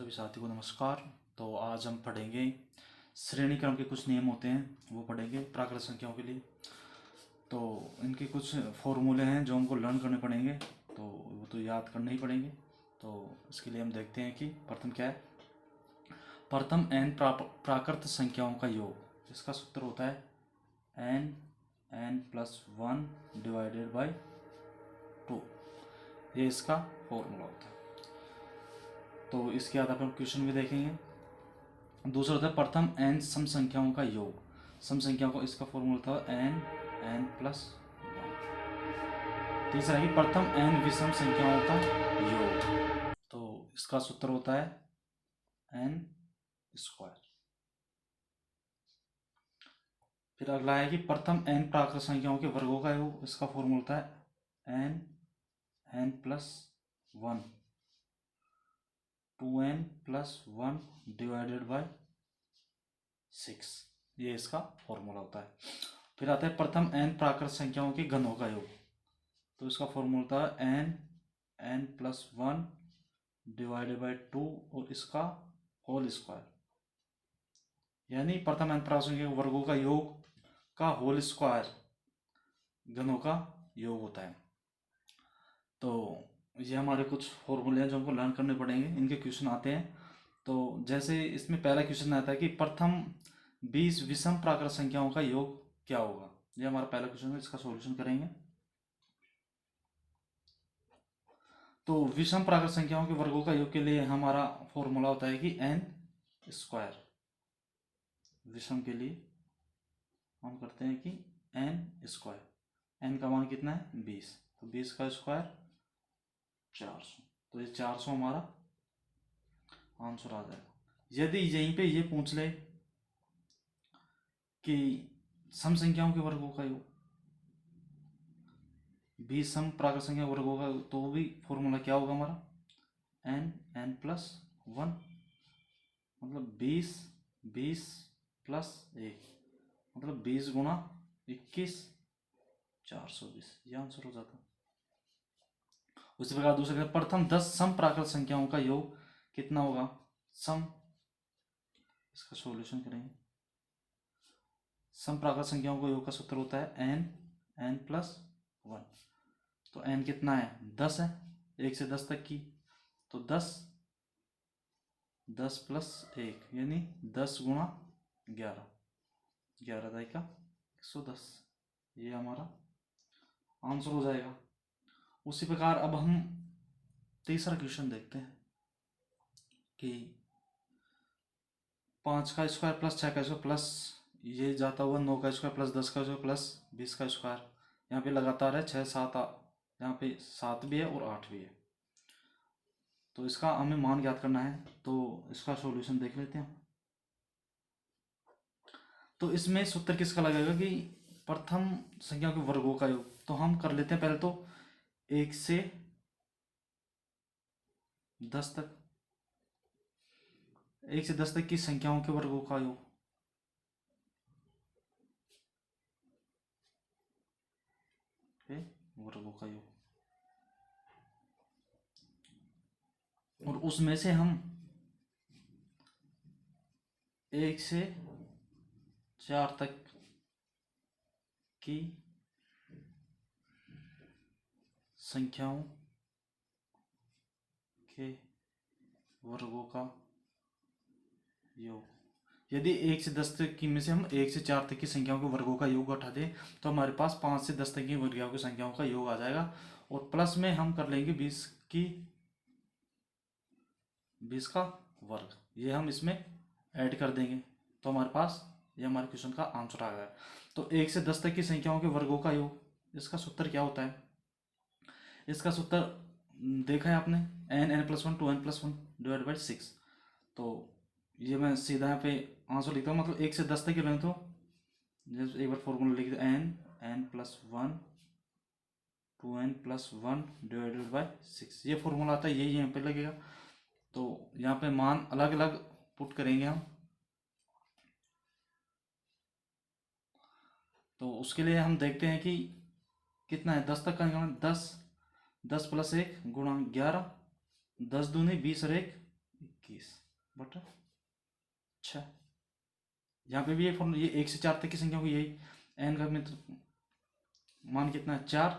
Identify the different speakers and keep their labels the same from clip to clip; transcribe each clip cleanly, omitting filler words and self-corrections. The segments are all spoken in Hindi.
Speaker 1: सभी साथियों को नमस्कार। तो आज हम पढ़ेंगे श्रेणी क्रम के कुछ नियम होते हैं, वो पढ़ेंगे प्राकृत संख्याओं के लिए। तो इनके कुछ फॉर्मूले हैं जो हमको लर्न करने पड़ेंगे, तो वो तो याद करने ही पड़ेंगे। तो इसके लिए हम देखते हैं कि प्रथम क्या है। प्रथम n प्राकृत संख्याओं का योग, जिसका सूत्र होता है n+1 डिवाइडेड बाई 2। ये इसका फॉर्मूला होता है। तो इसके आधार पर हम क्वेश्चन भी देखेंगे। दूसरा होता है प्रथम n सम संख्याओं का योग। सम संख्याओं को इसका फॉर्मूला था n+1। तीसरा है कि प्रथम n विषम संख्याओं का योग, तो इसका सूत्र होता है n²। फिर अगला है कि प्रथम n प्राकृत संख्याओं के वर्गों का योग, इसका फॉर्मूला होता है n+1 2n+1 डिवाइडेड बाय 6। ये इसका फॉर्मूला होता है। फिर आता है प्रथम n प्राकृत संख्याओं के घनों का योग, तो इसका फॉर्मूला होता है n+1 डिवाइडेड बाय 2 और इसका होल स्क्वायर। यानी प्रथम n प्राकृत संख्या के वर्गों का योग का होल स्क्वायर घनों का योग होता है। तो ये हमारे कुछ फॉर्मूले हैं जो हमको लर्न करने पड़ेंगे। इनके क्वेश्चन आते हैं। तो जैसे इसमें पहला क्वेश्चन आता है कि प्रथम 20 विषम प्राकृत संख्याओं का योग क्या होगा। ये हमारा पहला क्वेश्चन है, इसका सॉल्यूशन करेंगे। तो विषम प्राकृत संख्याओं के वर्गों का योग के लिए हमारा फॉर्मूला होता है कि n²। विषम के लिए हम करते हैं कि n²। n का मान कितना है 20, तो 20 का स्क्वायर 400। तो ये 400 हमारा आंसर आ जाएगा। यदि यहीं पे ये पूछ ले कि सम संख्याओं के वर्गों का योग, 20 सम प्राकृत संख्या वर्गों का, तो भी फॉर्मूला क्या होगा हमारा n+1, मतलब 20 प्लस 1, मतलब 20 गुणा 21 420। ये आंसर हो जाता। उसी प्रकार दूसरे प्रथम 10 सम प्राकृत संख्याओं का योग कितना होगा। सम, इसका सॉल्यूशन करेंगे। सम प्राकृत संख्याओं का योग का सूत्र होता है n+1। तो n कितना है 10 है, 1 से 10 तक की, तो 10 प्लस 1 यानी 10 गुणा 11, 11 दाई का 110। ये हमारा आंसर हो जाएगा। उसी प्रकार अब हम तीसरा क्वेश्चन देखते हैं कि 5 का स्क्वायर प्लस 6 का स्क्वायर प्लस ये जाता हुआ 9 का स्क्वायर प्लस 10 का स्क्वायर प्लस 20 का स्क्वायर। यहाँ पे लगातार है 6 7, यहाँ पे 7 भी है और 8 भी है। तो इसका हमें मान ज्ञात करना है, तो इसका सॉल्यूशन देख लेते हैं। तो इसमें सूत्र किसका लगेगा कि प्रथम संख्या के वर्गों का योग। तो हम कर लेते हैं पहले तो 1 से 10 तक, 1 से 10 तक की संख्याओं के वर्गों का योग। वर्गों का योग, और उसमें से हम 1 से 4 तक की संख्याओं के वर्गों का योग। यदि 1 से 10 तक की में से हम 1 से 4 तक की संख्याओं के वर्गों का योग उठा दें, तो हमारे पास 5 से 10 तक की वर्गों की संख्याओं का योग आ जाएगा। और प्लस में हम कर लेंगे 20 का वर्ग, ये हम इसमें ऐड कर देंगे। तो हमारे पास ये हमारे क्वेश्चन का आंसर आ गया। तो 1 से 10 तक की संख्याओं के वर्गों का योग, इसका सूत्र क्या होता है। इसका सूत्र देखा है आपने, n+1 2n+1 डिवाइड बाई 6। तो ये मैं सीधा यहाँ पे आंसर लिखता हूँ, मतलब 1 से 10 तक के लें तो जैसे एक बार फॉर्मूला लिख दे n+1 2n+1 डिवाइडेड बाई 6। ये फॉर्मूला आता है, यही यहाँ पे लगेगा। तो यहाँ पे मान अलग अलग पुट करेंगे हम। तो उसके लिए हम देखते हैं कि कितना है 10 तक का निकालना। 10 प्लस 1 गुणा 11, 10 दूनी 20 और 1 21 बटा 6। यहाँ पे भी ये फॉर्मूला, ये 1 से 4 तक की संख्या को यही n का मान कितना है 4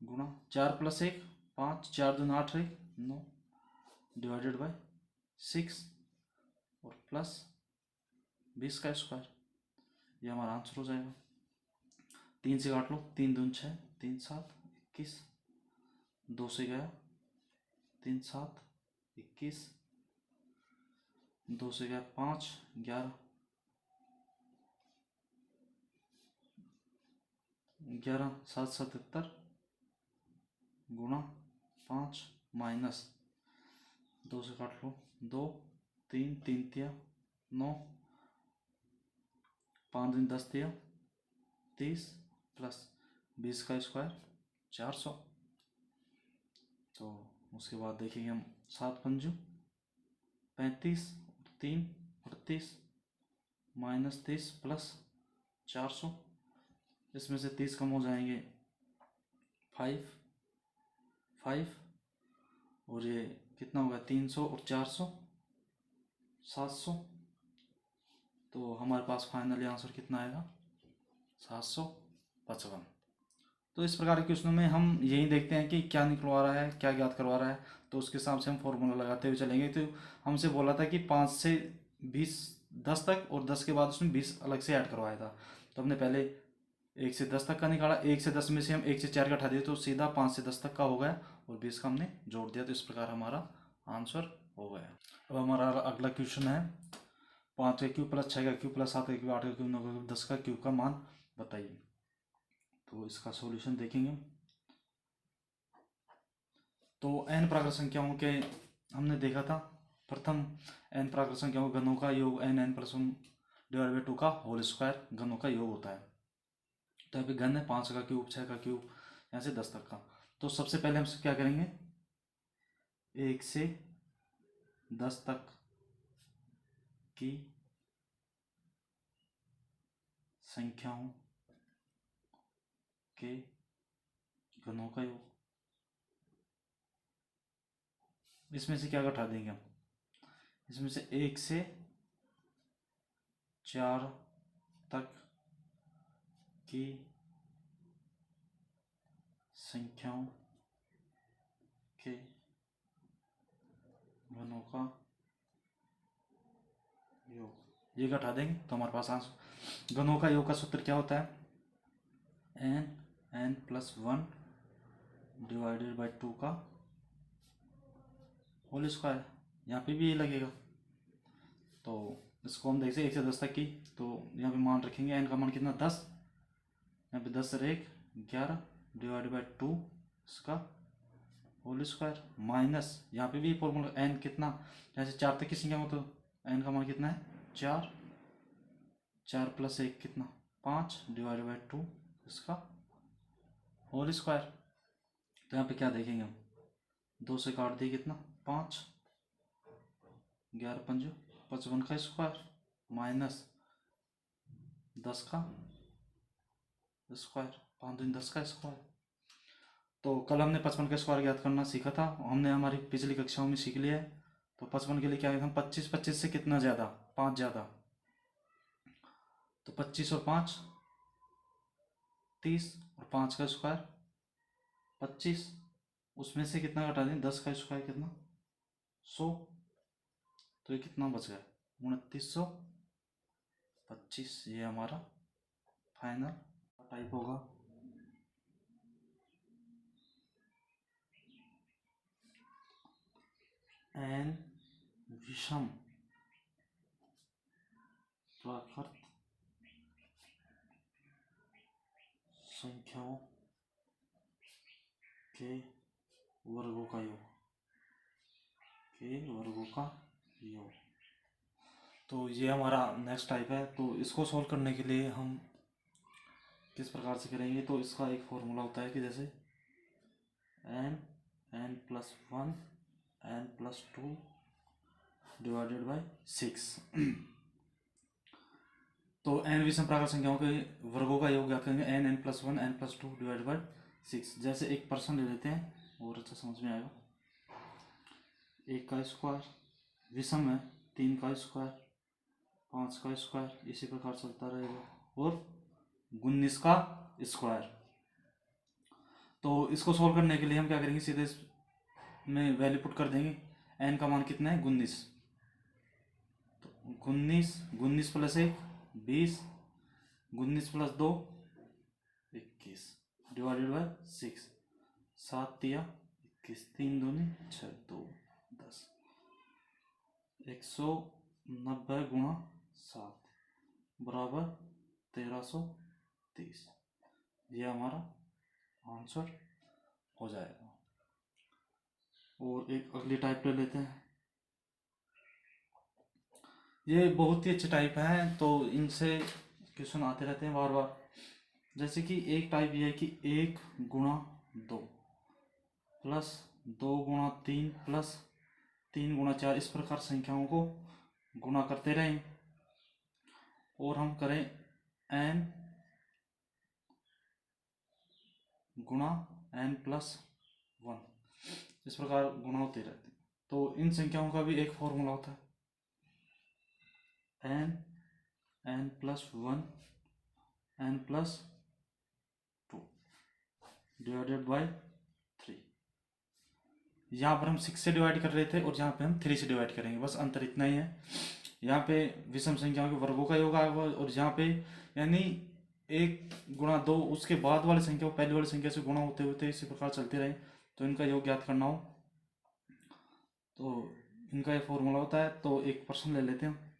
Speaker 1: गुणा 4 + 1 5, 4 दूनी 8 रही 9 डिवाइडेड बाय 6 और प्लस 20 का स्क्वायर। ये हमारा आंसर हो जाएगा। 3 से काट लो, 3 दूनी 6, 3 7 21, 2 से गया 3 7 21, 2 से गया 5 11, 11 7 77 गुणा 5 माइनस 2 से काट लो 2 3 3 तिया 9, 5 दिन 10 तिया 30 प्लस 20 का स्क्वायर 400। तो उसके बाद देखेंगे हम 7 पंजू 35, 3 38 माइनस 30 प्लस 400। इसमें से 30 कम हो जाएंगे 5 5 और ये कितना होगा 300 और 400 700। तो हमारे पास फाइनली आंसर कितना आएगा 755। तो इस प्रकार के क्वेश्चनों में हम यही देखते हैं कि क्या निकलवा रहा है, क्या ज्ञात करवा रहा है, तो उसके हिसाब से हम फॉर्मूला लगाते हुए चलेंगे। तो हमसे बोला था कि 5 से 20 10 तक और 10 के बाद उसमें 20 अलग से ऐड करवाया था। तो हमने पहले 1 से 10 तक का निकाला, 1 से 10 में से हम 1 से 4 का हटा दिए तो सीधा 5 से 10 तक का हो गया और 20 का हमने जोड़ दिया। तो इस प्रकार हमारा आंसर हो गया। अब हमारा अगला क्वेश्चन है 5 का क्यूब प्लस 6 का क्यूब प्लस 7 का क्यूब 8 का क्यूब 9 का क्यूब 10 का क्यूब का मान बताइए। तो इसका सॉल्यूशन देखेंगे। तो n प्राकृत संख्याओं के हमने देखा था, प्रथम n प्राकृत संख्याओं के घनों का योग n+1 डिवाइड बाई 2 का होल स्क्वायर घनों का योग होता है। तो अभी घन है 5 का क्यूब 6 का क्यूब यहाँ से 10 तक का। तो सबसे पहले हम क्या करेंगे 1 से 10 तक की संख्याओं के घनों का योग, इसमें से क्या घटा देंगे हम, इसमें से 1 से 4 तक की संख्याओं के घनों का योग, ये घटा देंगे तो हमारे पास आंसर। घनों का योग का सूत्र क्या होता है n+1 डिवाइडेड बाई 2 का होल स्क्वायर। यहाँ पे भी ये लगेगा। तो इसको हम देखते हैं 1 से 10 तक की। तो यहाँ पे मान रखेंगे n का मान कितना 10, यहाँ पे 10 और 1 11 डिवाइड बाई 2 इसका होल स्क्वायर माइनस यहाँ पे भी फॉर्मूला n कितना, यहाँ से 4 तक की संख्या हो तो n का मान कितना है 4, 4 + 1 कितना 5 डिवाइड बाई 2 इसका होल स्क्वायर। तो यहाँ पे क्या देखेंगे हम 2 से काट दिए कितना 5, 11 पंजो 55 का स्क्वायर माइनस 10 का स्क्वायर 5 दूनी 10 का स्क्वायर। तो कल हमने 55 का स्क्वायर ज्ञात करना सीखा था, हमने हमारी पिछली कक्षाओं में सीख लिया है। तो 55 के लिए क्या है हम 25 25 से कितना ज़्यादा 5 ज़्यादा, तो 25 और 5 30 और 5 का स्क्वायर 25, उसमें से कितना घटा दें 10 का स्क्वायर कितना 100। तो ये कितना बच गया 2925। ये हमारा फाइनल टाइप होगा। n विषम प्राकृत संख्याओं के वर्गों का योग, तो ये हमारा नेक्स्ट टाइप है। तो इसको सॉल्व करने के लिए हम किस प्रकार से करेंगे, तो इसका एक फॉर्मूला होता है कि जैसे n+1 n+2 डिवाइडेड बाय 6। तो n विषम प्राकृत संख्याओं के वर्गों का योग ज्ञात करेंगे n+1 n+2 डिवाइडेड बाय 6। जैसे एक पर्सन ले लेते हैं और अच्छा समझ में आएगा। 1 का स्क्वायर, विषम है 3 का स्क्वायर, 5 का स्क्वायर, इसी प्रकार चलता रहेगा, और 19 का स्क्वायर। तो इसको सॉल्व करने के लिए हम क्या करेंगे, सीधे इसमें वैल्यू पुट कर देंगे। n का मान कितना है 19, तो 19 प्लस 1 20, 19 प्लस 2 21 डिवाइडेड बाय 6, 7 तिया 21, 3 दूनी 6, 2 10, 190 गुणा 7 बराबर 1330। ये हमारा आंसर हो जाएगा। और एक अगली टाइप ले लेते हैं। ये बहुत ही अच्छे टाइप हैं, तो इनसे क्वेश्चन आते रहते हैं बार बार। जैसे कि एक टाइप ये है कि 1 गुणा 2 प्लस 2 गुणा 3 प्लस 3 गुणा 4, इस प्रकार संख्याओं को गुणा करते रहें और हम करें n गुणा n प्लस 1, इस प्रकार गुणा होते रहते हैं। तो इन संख्याओं का भी एक फॉर्मूला होता है, n plus 1 n plus 2 divided by 3। यहाँ पर हम 6 से डिवाइड कर रहे थे और यहाँ पे हम 3 से डिवाइड करेंगे, बस अंतर इतना ही है। यहाँ पे विषम संख्याओं के वर्गों का योग आएगा और यहाँ पे यानी 1 गुणा 2 उसके बाद वाली संख्या पहली वाली संख्या से गुणा होते होते इसी प्रकार चलते रहे, तो इनका योग ज्ञात करना हो तो इनका ये फॉर्मूला होता है। तो एक प्रश्न ले लेते हैं,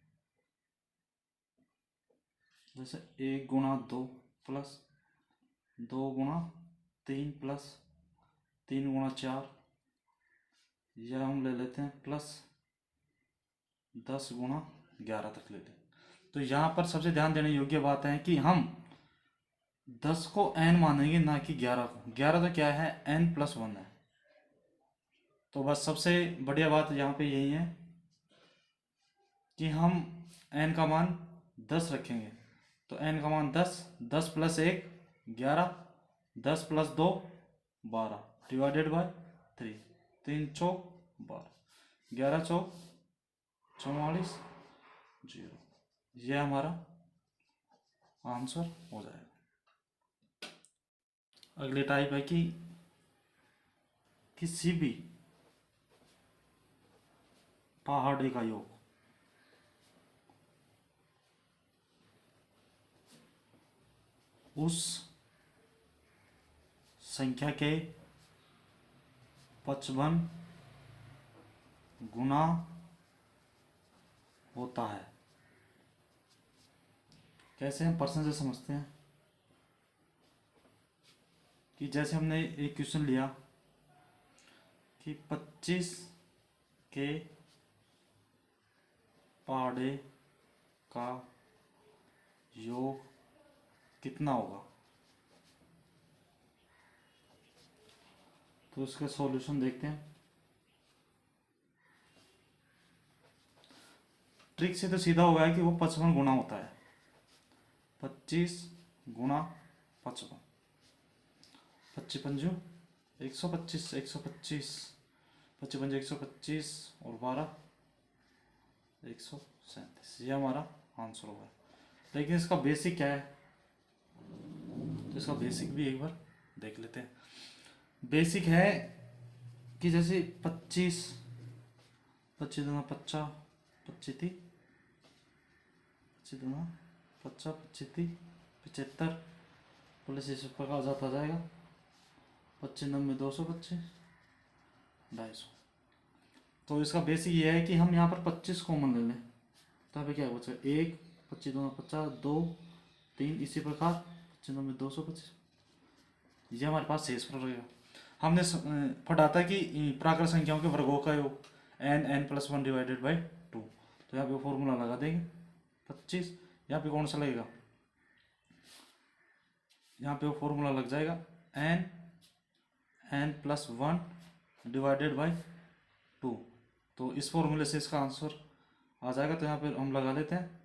Speaker 1: जैसे 1 गुणा 2 प्लस 2 गुणा 3 प्लस 3 गुणा 4, यह हम ले लेते हैं प्लस 10 गुणा 11 तक लेते हैं। तो यहाँ पर सबसे ध्यान देने योग्य बात है कि हम 10 को n मानेंगे ना कि 11 को। 11 तो क्या है n प्लस 1 है। तो बस सबसे बढ़िया बात यहाँ पे यही है कि हम n का मान 10 रखेंगे। तो n का मान 10, 10 प्लस 1 11, 10 प्लस 2 12 डिवाइडेड बाय 3, 3 चौक 12, 11 चौक 44 0। यह हमारा आंसर हो जाएगा। अगली टाइप है कि किसी भी पहाड़ी का योग उस संख्या के 55 गुना होता है। कैसे हम प्रश्न से समझते हैं कि जैसे हमने एक क्वेश्चन लिया कि 25 के पहाड़े का योग कितना होगा, तो इसका सॉल्यूशन देखते हैं। ट्रिक से तो सीधा हो गया कि वो 55 गुना होता है, 25 गुणा 55, 25 पंजू 125, 125 25 पंजू 125 और 12 137, ये हमारा आंसर होगा। लेकिन इसका बेसिक क्या है, तो इसका बेसिक भी एक बार देख लेते हैं। बेसिक है कि जैसे 25 दूना 50, 25 थी 25 दूना 50, 25 थी 75 प्लस इस प्रकार जाता जाएगा 25 9 में 225 250। तो इसका बेसिक ये है कि हम यहाँ पर 25 कॉमन ले लें, तो यहाँ पे क्या बचा 1, 25 दूना 50, 2 3, इसी प्रकार 25 9 में 225, ये हमारे पास शेष पर रहेगा। हमने पढ़ा था कि प्राकृत संख्याओं के वर्गों का योग n प्लस 1 डिवाइडेड बाई 2, तो यहाँ पे फॉर्मूला लगा देंगे 25, यहाँ पे कौन सा लगेगा, यहाँ पे वो फॉर्मूला लग जाएगा n प्लस 1 डिवाइडेड बाई 2, तो इस फॉर्मूले से इसका आंसर आ जाएगा। तो यहाँ पे हम लगा लेते हैं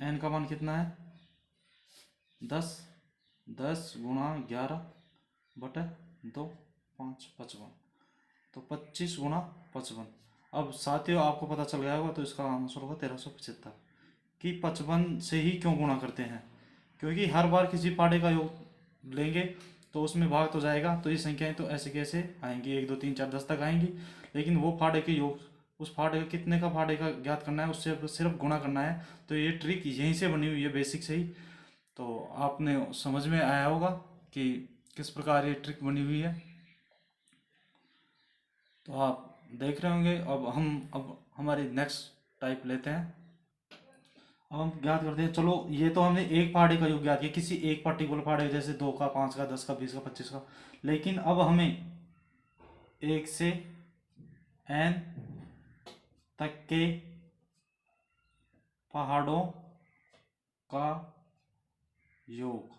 Speaker 1: n का मान कितना है 10, 10 गुणा 11 बटे 2 5 55, तो 25 गुणा 55। अब साथियों आपको पता चल गया होगा, तो इसका आंसर होगा 1375। कि 55 से ही क्यों गुणा करते हैं, क्योंकि हर बार किसी पाढ़े का योग लेंगे तो उसमें भाग तो जाएगा, तो ये संख्याएं तो ऐसे कैसे आएंगी, 1 2 3 4 10 तक आएंगी। लेकिन वो फाड़े के योग, उस फाड़े का कितने का फाड़े का ज्ञात करना है, उससे सिर्फ गुणा करना है। तो ये ट्रिक यहीं से बनी हुई है, बेसिक से ही। तो आपने समझ में आया होगा कि किस प्रकार ये ट्रिक बनी हुई है। तो आप देख रहे होंगे। अब हमारी नेक्स्ट टाइप लेते हैं। अब हम ज्ञात करते हैं। चलो ये तो हमने एक पहाड़े का योग ज्ञात किया, किसी एक पर्टिकुलर पहाड़े जैसे 2 का, 5 का, 10 का, 20 का, 25 का। लेकिन अब हमें 1 से n तक के पहाड़ों का योग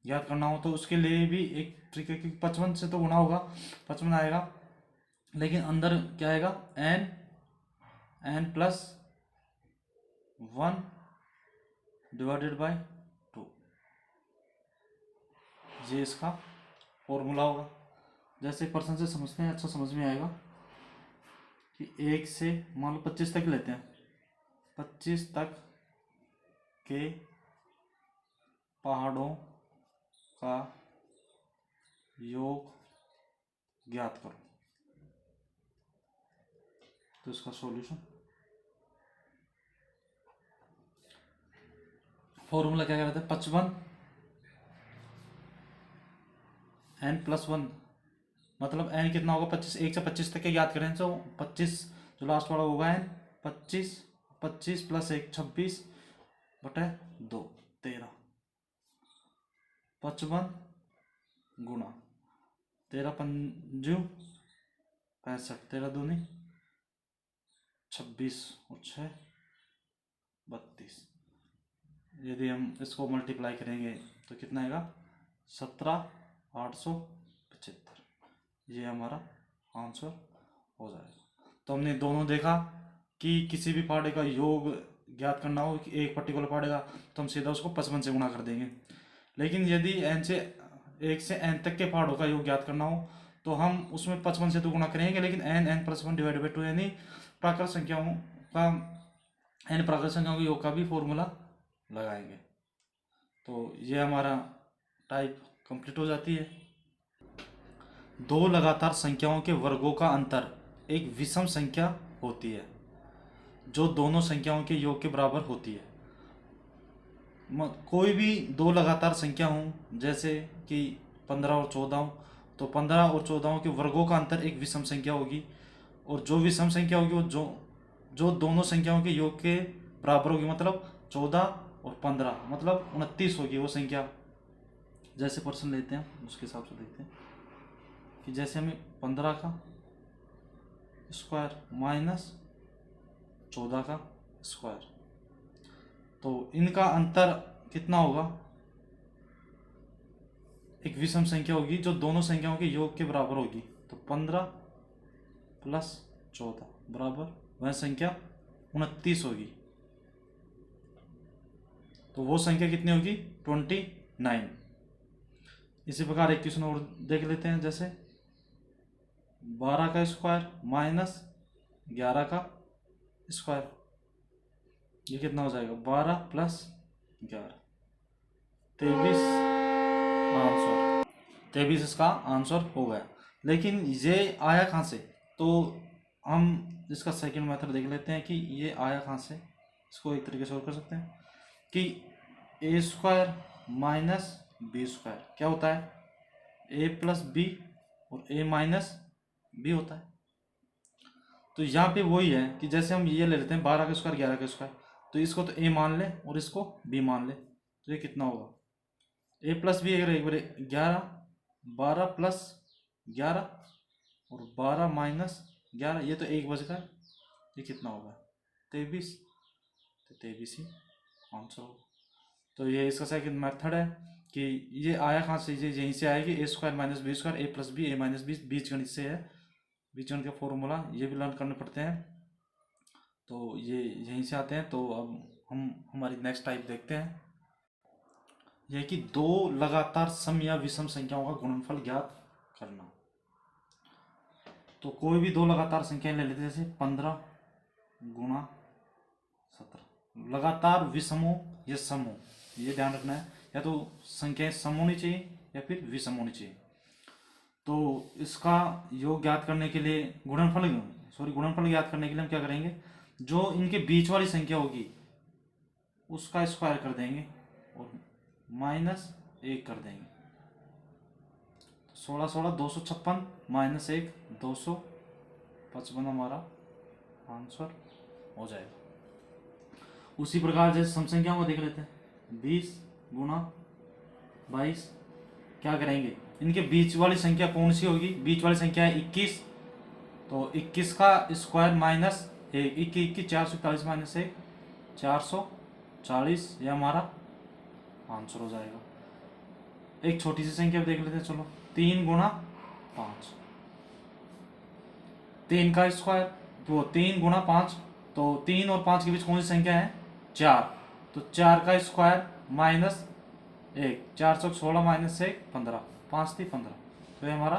Speaker 1: ज्ञात करना हो, तो उसके लिए भी एक ट्रिक है कि 55 से तो गुणा होगा, 55 आएगा। लेकिन अंदर क्या आएगा, n प्लस 1 डिवाइडेड बाय 2। ये इसका फॉर्मूला होगा। जैसे पर्सन से समझते हैं, अच्छा समझ में आएगा कि 1 से मान लो 25 तक लेते हैं, 25 तक के पहाड़ों का योग ज्ञात करो। तो इसका सॉल्यूशन फॉर्मूला क्या कहते हैं, 55 n प्लस 1, मतलब n कितना होगा, 25, 1 से 25 तक के याद करें तो 25 जो लास्ट वाला होगा n, 25 25 प्लस 1 26 बटे 2 13, 55 गुणा 13 पंजू 65, 13 दूनी 26 और 6 32। यदि हम इसको मल्टीप्लाई करेंगे तो कितना आएगा, 17,875। ये हमारा आंसर हो जाएगा। तो हमने दोनों देखा कि किसी भी पहाड़े का योग ज्ञात करना हो कि एक पर्टिकुलर पहाड़े का, तो हम सीधा उसको 55 से गुणा कर देंगे। लेकिन यदि n से 1 से n तक के पहाड़ों का योग ज्ञात करना हो तो हम उसमें 55 से तो गुणा करेंगे, लेकिन n प्लस 1 डिवाइड बाई 2 यानी प्राकृत संख्याओं का, n प्राकृत संख्याओं के योग का भी फॉर्मूला लगाएंगे। तो ये हमारा टाइप कंप्लीट हो जाती है। दो लगातार संख्याओं के वर्गों का अंतर एक विषम संख्या होती है जो दोनों संख्याओं के योग के बराबर होती है। कोई भी दो लगातार संख्या हो, जैसे कि 15 और 14 हो, तो 15 और 14 के वर्गों का अंतर एक विषम संख्या होगी। और जो विषम संख्या होगी वो जो दोनों संख्याओं के योग के बराबर होगी, मतलब 14 और 15 मतलब 29 होगी वो संख्या। जैसे पर्सन लेते हैं उसके हिसाब से देखते हैं कि जैसे हमें 15 का स्क्वायर माइनस 14 का स्क्वायर, तो इनका अंतर कितना होगा, एक विषम संख्या होगी जो दोनों संख्याओं के योग के बराबर होगी। तो 15 प्लस 14 बराबर वह संख्या 29 होगी। तो वो संख्या कितनी होगी, 29। इसी प्रकार एक क्वेश्चन और देख लेते हैं। जैसे 12 का स्क्वायर माइनस 11 का स्क्वायर, ये कितना हो जाएगा, 12 प्लस 11 23 आंसर। 23 इसका आंसर हो गया। लेकिन ये आया कहाँ से, तो हम इसका सेकंड मेथड देख लेते हैं कि ये आया कहाँ से। इसको एक तरीके से और कर सकते हैं कि ए स्क्वायर माइनस बी स्क्वायर क्या होता है, ए प्लस बी और ए माइनस बी होता है। तो यहाँ पे वही है कि जैसे हम ये ले लेते हैं 12 का स्क्वायर 11 का स्क्वायर, तो इसको तो ए मान ले और इसको बी मान ले, तो ये कितना होगा, ए प्लस बी अगर एक बार 11, 12 प्लस 11 और 12 माइनस 11, ये तो एक बचकर ये कितना होगा 23, तो 23 ही आंसर होगा। तो ये इसका सेकंड मेथड है कि ये आया कहाँ से, ये यहीं से आएगी, ए स्क्वायर माइनस बी स्क्वायर, ए प्लस बी, ए माइनस बी, बीजगणित से है, बीजगणित का फॉर्मूला ये भी लर्न करने पड़ते हैं। तो ये यहीं से आते हैं। तो अब हम हमारी नेक्स्ट टाइप देखते हैं, यह कि दो लगातार सम या विषम संख्याओं का गुणनफल ज्ञात करना। तो कोई भी दो लगातार संख्याएं ले लेते हैं, जैसे 15 गुणा 17, लगातार विषम हो या सम हो, ये ध्यान रखना है। या तो संख्याएं सम होनी चाहिए या फिर विषम होनी चाहिए। तो इसका योग ज्ञात करने के लिए गुणनफल ज्ञात करने के लिए हम क्या करेंगे, जो इनके बीच वाली संख्या होगी उसका स्क्वायर कर देंगे और -1 कर देंगे। 16 16 256 -1 255 हमारा आंसर हो जाएगा। उसी प्रकार जैसे सम संख्याओं को देख लेते हैं, 20 गुणा 22, क्या करेंगे, इनके बीच वाली संख्या कौन सी होगी, बीच वाली संख्या है 21, तो 21 का स्क्वायर -1, 21 441 -1 440, यह हमारा आंसर हो जाएगा। एक छोटी सी संख्या देख लेते हैं, चलो 3 गुणा 5, 3 का स्क्वायर तो 3 गुणा 5, तो 3 और 5 के बीच कौन सी संख्या है, 4, तो 4 का स्क्वायर -1, 4 चौक 16 -1 15, 5 थी 15, तो ये हमारा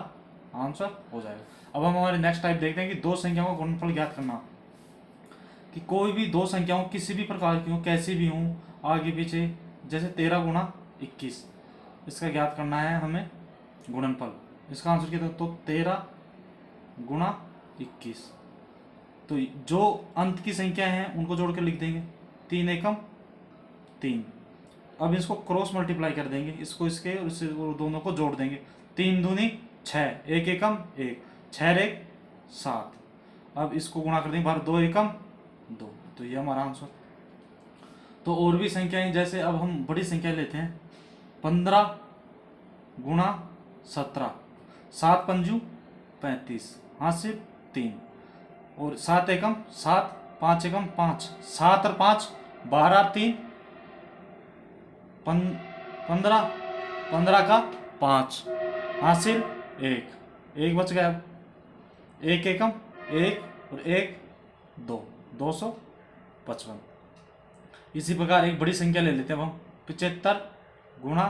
Speaker 1: आंसर हो जाएगा। अब हम हमारे नेक्स्ट टाइप देखते हैं कि दो संख्याओं का गुणनफल ज्ञात करना। कि कोई भी दो संख्याओं किसी भी प्रकार की हो, कैसी भी हो, आगे पीछे, जैसे 13 गुणा 21, इसका ज्ञात करना है हमें गुणनफल। इसका आंसर क्या था, तो 13 गुणा 21, तो जो अंत की संख्या है उनको जोड़ कर लिख देंगे, 3 एकम 3। अब इसको क्रॉस मल्टीप्लाई कर देंगे, इसको इसके और इससे दोनों को जोड़ देंगे, 3 दूनी 6, 1 एकम 1, 6 1 7। अब इसको गुणा कर देंगे बाहर, 2 एकम 2, तो ये हमारा आंसर। तो और भी संख्याएं, जैसे अब हम बड़ी संख्या लेते हैं, 15 गुणा 17, 7 पंजू 35, हासिल 3, और 7 एकम 7, 5 एकम 5, 7 और 5 12 और 3 15, 15 का 5, हासिल 1 बच गया। 1 एकम 1 और 1 2, 255। इसी प्रकार एक बड़ी संख्या ले लेते हैं हम, 75 गुणा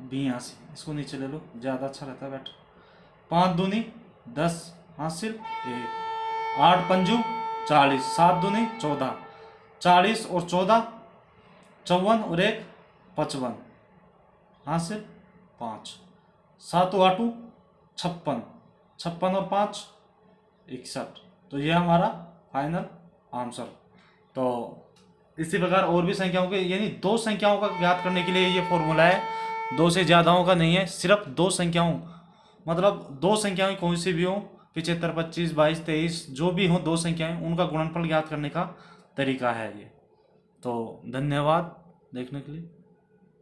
Speaker 1: 82, इसको नीचे ले लो, ज़्यादा अच्छा रहता है बेटा। 5 दूनी 10, हासिल 1, 8 पंजू 40, 7 दूनी 14, 40 और 14 54 और 1 55, हासिल 5, 7 8 56, 56 और 5 61, तो यह हमारा फाइनल आंसर। तो इसी प्रकार और भी संख्याओं के, यानी दो संख्याओं का ज्ञात करने के लिए ये फॉर्मूला है, दो से ज़्यादाओं का नहीं है, सिर्फ दो संख्याओं, मतलब दो संख्याएं कौन सी भी हो, 75 25 22 23 जो भी हो, दो संख्याएं, उनका गुणनफल ज्ञात करने का तरीका है ये। तो धन्यवाद देखने के लिए।